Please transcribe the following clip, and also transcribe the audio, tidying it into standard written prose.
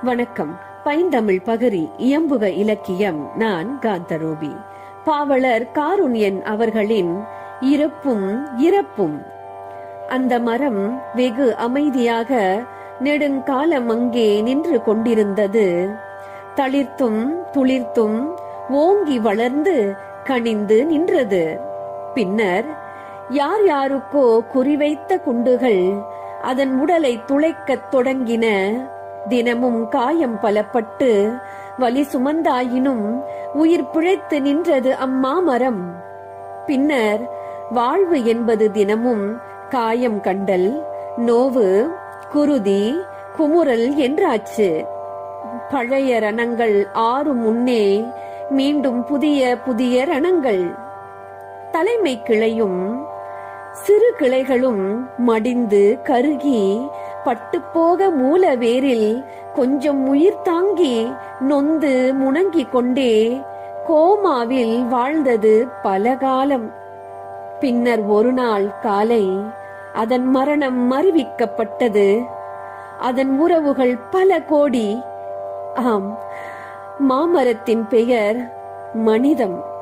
வணக்கம். பைந்தமிழ் பகரி இயம்புக இலக்கியம். நான் காந்தரூபி. பாவலர் காருண்யன் அவர்களின் இறப்பும் இறப்பும். அந்த மரம் வெகு அமைதியாக நெடுங்காலம் அங்கே நின்று கொண்டிருந்தது. தளிர்த்தும் துளிர்த்தும் ஓங்கி வளர்ந்து கனிந்து நின்றது. பின்னர் யார் யாருக்கோ குறிவைத்த குண்டுகள் அதன் உடலை துளைக்கத் தொடங்கின. தினமும் காயம் பலப்பட்டு வலி சுமந்தாயினும் உயிர் பிழைத்து நின்றது அம்மாமரம். பின்னர் வாழ்வு என்பது தினமும் காயம் கண்டல், நோவு, குருதி, குமுறல் என்றாச்சு. பழைய ரணங்கள் ஆறும் முன்னே மீண்டும் புதிய புதிய ரணங்கள். தலைமை கிளையும் சிறு கிளைகளும் மடிந்து கருகி பட்டுப்போக மூல வேரில் கொஞ்சம் உயிர் தாங்கி நொந்து முணங்கிக் கொண்டே கோமாவில் வாழ்ந்தது பல காலம். பின்னர் ஒரு நாள் காலை அதன் மரணம் அறிவிக்கப்பட்டது. அதன் உறவுகள் பல கோடி. ஆம், மாமரத்தின் பெயர் மனிதம்.